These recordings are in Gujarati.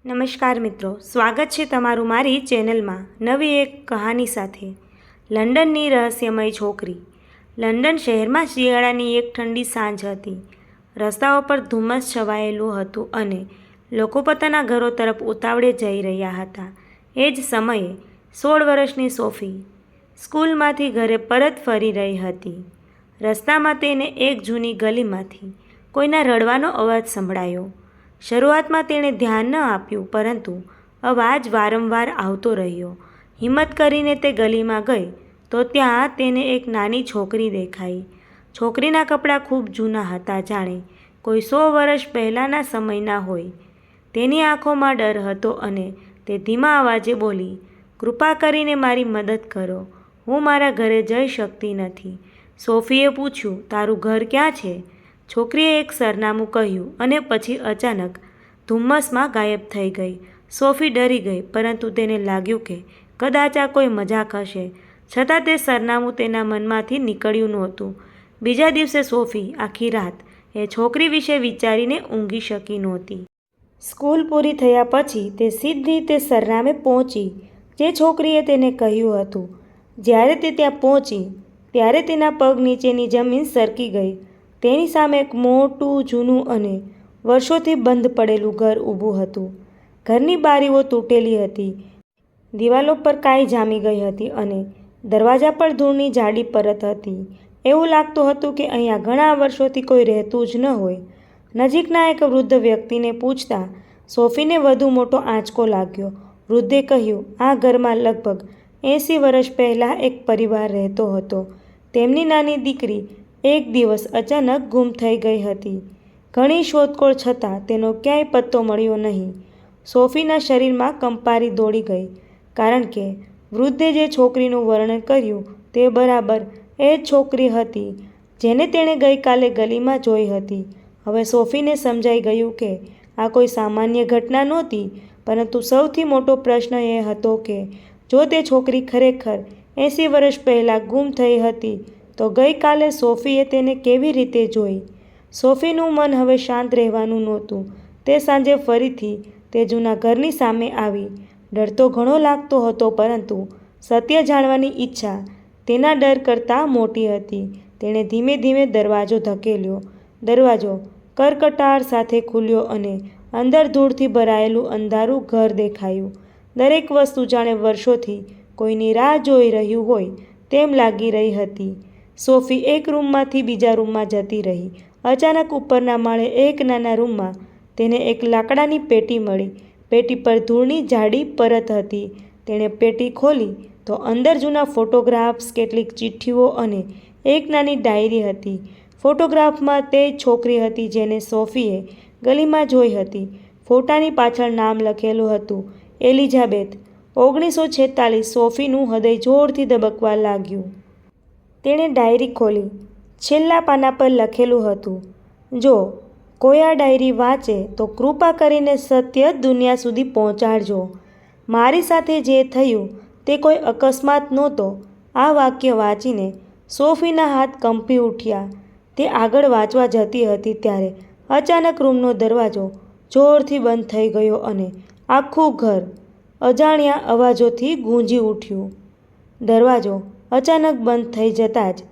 નમસ્કાર મિત્રો, સ્વાગત છે તમારું મારી ચેનલમાં નવી એક કહાની સાથે. લંડનની રહસ્યમય છોકરી. લંડન શહેરમાં શિયાળાની એક ઠંડી સાંજ હતી. રસ્તાઓ પર ધુમ્મસ છવાયેલું હતું અને લોકો પોતાના ઘરો તરફ ઉતાવળે જઈ રહ્યા હતા. એ જ સમયે 16 વર્ષની સોફી સ્કૂલમાંથી ઘરે પરત ફરી રહી હતી. રસ્તામાં તેને એક જૂની ગલીમાંથી કોઈના રડવાનો અવાજ સંભળાયો. શરૂઆતમાં તેણે ધ્યાન ન આપ્યું, પરંતુ અવાજ વારંવાર આવતો રહ્યો. હિંમત કરીને તે ગલીમાં ગઈ તો ત્યાં તેને એક નાની છોકરી દેખાઈ. છોકરીના કપડાં ખૂબ જૂના હતા, જાણે કોઈ 100 વર્ષ પહેલાંના સમયના હોય. તેની આંખોમાં ડર હતો અને તે ધીમા અવાજે બોલી, "કૃપા કરીને મારી મદદ કરો. હું મારા ઘરે જઈ શકતી નથી." સોફીએ પૂછ્યું, "તારું ઘર ક્યાં છે?" છોકરીએ એક સરનામું કહ્યું અને પછી અચાનક ધુમ્મસમાં ગાયબ થઈ ગઈ. સોફી ડરી ગઈ, પરંતુ તેને લાગ્યું કે કદાચ આ કોઈ મજાક હશે. છતાં તે સરનામું તેના મનમાંથી નીકળ્યું નહોતું. બીજા દિવસે સોફી આખી રાત એ છોકરી વિશે વિચારીને ઊંઘી શકી નહોતી. સ્કૂલ પૂરી થયા પછી તે સીધી તે સરનામે પહોંચી જે છોકરીએ તેને કહ્યું હતું. જ્યારે તે ત્યાં પહોંચી ત્યારે તેના પગ નીચેની જમીન સરકી ગઈ. તેની સામે એક મોટું, જૂનું અને વર્ષોથી બંધ પડેલું ઘર ઊભું હતું. ઘરની બારીઓ તૂટેલી હતી, દિવાલો પર કાઈ જામી ગઈ હતી અને દરવાજા પર ધૂળની જાડી પરત હતી. એવું લાગતું હતું કે અહીંયા ઘણા વર્ષોથી કોઈ રહેતું જ ન હોય. નજીકના એક વૃદ્ધ વ્યક્તિને પૂછતા સોફીને વધુ મોટો આંચકો લાગ્યો. વૃદ્ધે કહ્યું, "આ ઘરમાં લગભગ 80 વર્ષ પહેલાં એક પરિવાર રહેતો હતો. તેમની નાની દીકરી એક દિવસ અચાનક ગુમ થઈ ગઈ હતી. ઘણી શોધખોળ છતાં તેનો ક્યાંય પત્તો મળ્યો નહીં." સોફીના શરીરમાં કંપારી દોડી ગઈ, કારણ કે વૃદ્ધે જે છોકરીનું વર્ણન કર્યું તે બરાબર એ જ છોકરી હતી જેને તેણે ગઈકાલે ગલીમાં જોઈ હતી. હવે સોફીને સમજાઈ ગયું કે આ કોઈ સામાન્ય ઘટના નહોતી, પરંતુ સૌથી મોટો પ્રશ્ન એ હતો કે જો તે છોકરી ખરેખર 80 વર્ષ પહેલાં ગુમ થઈ હતી તો ગઈકાલે સોફીએ તેને કેવી રીતે જોઈ. સોફીનું મન હવે શાંત રહેવાનું નહોતું. તે સાંજે ફરીથી તે જૂના ઘરની સામે આવી. ડર તો ઘણો લાગતો હતો, પરંતુ સત્ય જાણવાની ઈચ્છા તેના ડર કરતાં મોટી હતી. તેણે ધીમે ધીમે દરવાજો ધકેલ્યો. દરવાજો કરકટાટ સાથે ખુલ્યો અને અંદર ધૂળથી ભરાયેલું અંધારું ઘર દેખાયું. દરેક વસ્તુ જાણે વર્ષોથી કોઈની રાહ જોઈ રહ્યું હોય તેમ લાગી રહી હતી. સોફી એક રૂમમાંથી બીજા રૂમમાં જતી રહી. અચાનક ઉપરના માળે એક નાના રૂમમાં તેને એક લાકડાની પેટી મળી. પેટી પર ધૂળની જાડી પરત હતી. તેણે પેટી ખોલી તો અંદર જૂના ફોટોગ્રાફ્સ, કેટલીક ચિઠ્ઠીઓ અને એક નાની ડાયરી હતી. ફોટોગ્રાફમાં તે જ છોકરી હતી જેને સોફીએ ગલીમાં જોઈ હતી. ફોટાની પાછળ નામ લખેલું હતું, એલિઝાબેથ. 1946. સોફીનું હૃદય જોરથી ધબકવા લાગ્યું. તેણે ડાયરી ખોલી. છેલ્લા પાના પર લખેલું હતું, "જો કોઈ આ ડાયરી વાંચે તો કૃપા કરીને સત્ય દુનિયા સુધી પહોંચાડજો. મારી સાથે જે થયું તે કોઈ અકસ્માત નહોતો." આ વાક્ય વાંચીને સોફીના હાથ કંપી ઉઠ્યા. તે આગળ વાંચવા જતી હતી ત્યારે અચાનક રૂમનો દરવાજો જોરથી બંધ થઈ ગયો અને આખું ઘર અજાણ્યા અવાજોથી ગૂંજી ઉઠ્યું. દરવાજો અચાનક બંધ થઈ જતાં જ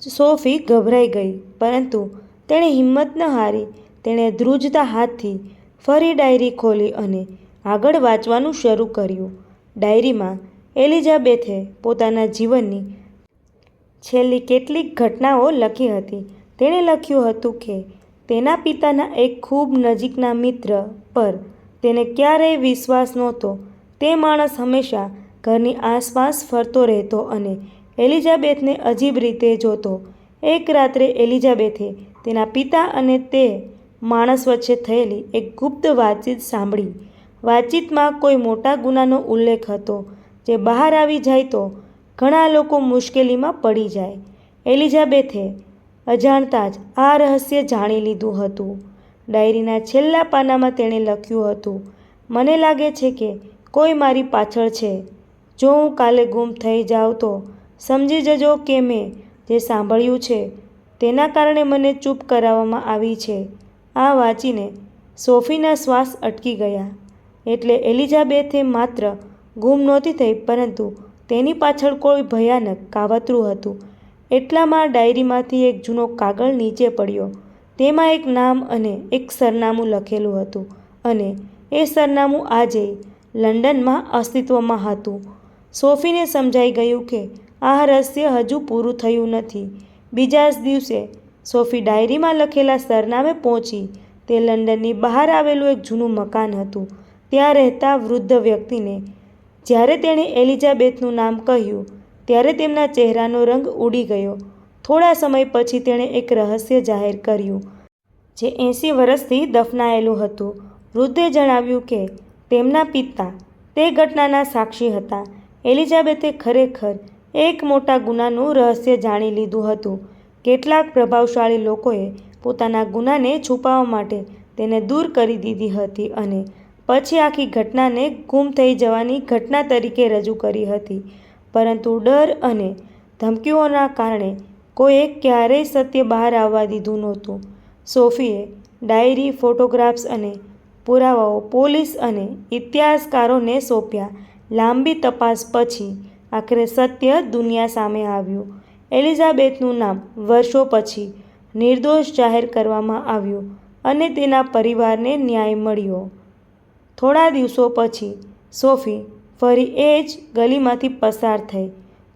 સોફી ગભરાઈ ગઈ, પરંતુ તેણે હિંમત ન હારી. તેણે ધ્રુજતા હાથથી ફરી ડાયરી ખોલી અને આગળ વાંચવાનું શરૂ કર્યું. ડાયરીમાં એલિઝાબેથે પોતાના જીવનની છેલ્લી કેટલીક ઘટનાઓ લખી હતી. તેણે લખ્યું હતું કે તેના પિતાના એક ખૂબ નજીકના મિત્ર પર તેને ક્યારેય વિશ્વાસ નહોતો. તે માણસ હંમેશા ઘરની આસપાસ ફરતો રહેતો અને એલિઝાબેથને અજીબ રીતે જોતો. એક રાત્રે એલિઝાબેથે તેના પિતા અને તે માણસ વચ્ચે થયેલી એક ગુપ્ત વાતચીત સાંભળી. વાતચીતમાં કોઈ મોટા ગુનાનો ઉલ્લેખ હતો જે બહાર આવી જાય તો ઘણા લોકો મુશ્કેલીમાં પડી જાય. એલિઝાબેથે અજાણતા જ આ રહસ્ય જાણી લીધું હતું. ડાયરીના છેલ્લા પાનામાં તેણે લખ્યું હતું, "મને લાગે છે કે કોઈ મારી પાછળ છે. જો હું કાલે ગુમ થઈ જાઉં તો સમજી જજો કે મેં જે સાંભળ્યું છે તેના કારણે મને ચૂપ કરાવવામાં આવી છે." આ વાંચીને સોફીના શ્વાસ અટકી ગયા. એટલે એલિઝાબેથે માત્ર ગુમ નહોતી થઈ, પરંતુ તેની પાછળ કોઈ ભયાનક કાવતરું હતું. એટલામાં ડાયરીમાંથી એક જૂનો કાગળ નીચે પડ્યો. તેમાં એક નામ અને એક સરનામું લખેલું હતું, અને એ સરનામું આજે લંડનમાં અસ્તિત્વમાં હતું. સોફીને સમજાઈ ગયું કે આ રહસ્ય હજુ પૂરું થયું નથી. બીજા જ દિવસે સોફી ડાયરીમાં લખેલા સરનામે પહોંચી. તે લંડનની બહાર આવેલું એક જૂનું મકાન હતું. ત્યાં રહેતા વૃદ્ધ વ્યક્તિને જ્યારે તેણે એલિઝાબેથનું નામ કહ્યું, ત્યારે તેમના ચહેરાનો રંગ ઉડી ગયો. થોડા સમય પછી તેણે એક રહસ્ય જાહેર કર્યું, જે 80 વર્ષથી દફનાયેલું હતું. વૃદ્ધે જણાવ્યું કે તેમના પિતા તે ઘટનાના સાક્ષી હતા. એલિઝાબેથે ખરેખર એક મોટા ગુનાનું રહસ્ય જાણી લીધું હતું. કેટલાક પ્રભાવશાળી લોકોએ પોતાના ગુનાને છુપાવવા માટે તેને દૂર કરી દીધી હતી અને પછી આખી ઘટનાને ગુમ થઈ જવાની ઘટના તરીકે રજૂ કરી હતી. પરંતુ ડર અને ધમકીઓના કારણે કોઈએ ક્યારેય સત્ય બહાર આવવા દીધું નહોતું. સોફીએ ડાયરી, ફોટોગ્રાફ્સ અને પુરાવાઓ પોલીસ અને ઇતિહાસકારોને સોંપ્યા. લાંબી તપાસ પછી આખરે સત્ય દુનિયા સામે આવ્યું. એલિઝાબેથનું નામ વર્ષો પછી નિર્દોષ જાહેર કરવામાં આવ્યું અને તેના પરિવારને ન્યાય મળ્યો. થોડા દિવસો પછી સોફી ફરી એ જ ગલીમાંથી પસાર થઈ.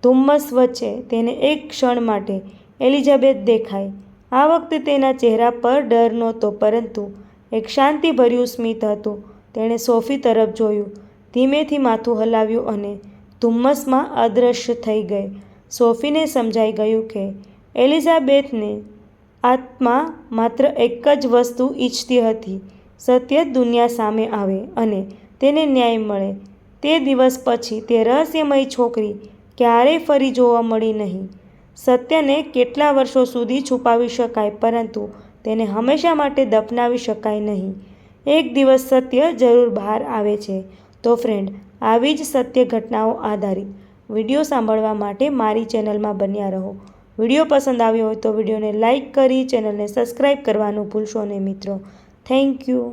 ધુમ્મસ વચ્ચે તેને એક ક્ષણ માટે એલિઝાબેથ દેખાઈ. આ વખતે તેના ચહેરા પર ડર નહોતો, પરંતુ એક શાંતિભર્યું સ્મિત હતું. તેણે સોફી તરફ જોયું, ધીમેથી માથું હલાવ્યું અને ધુમ્મસમાં અદૃશ્ય થઈ ગઈ. સોફીને સમજાઈ ગયું કે એલિઝાબેથને આત્મા માત્ર એક જ વસ્તુ ઈચ્છતી હતી, સત્ય દુનિયા સામે આવે અને તેને ન્યાય મળે. તે દિવસ પછી તે રહસ્યમય છોકરી ક્યારેય ફરી જોવા મળી નહીં. સત્યને કેટલા વર્ષો સુધી છુપાવી શકાય, પરંતુ તેને હંમેશા માટે દફનાવી શકાય નહીં. એક દિવસ સત્ય જરૂર બહાર આવે છે. તો ફ્રેન્ડ, આવી જ સત્ય ઘટનાઓ આધારિત વિડીયો સાંભળવા માટે મારી ચેનલમાં બન્યા રહો. વિડીયો પસંદ આવ્યો હોય તો વિડીયોને લાઇક કરી ચેનલને સબસ્ક્રાઈબ કરવાનું ભૂલશો નહીં મિત્રો. Thank you.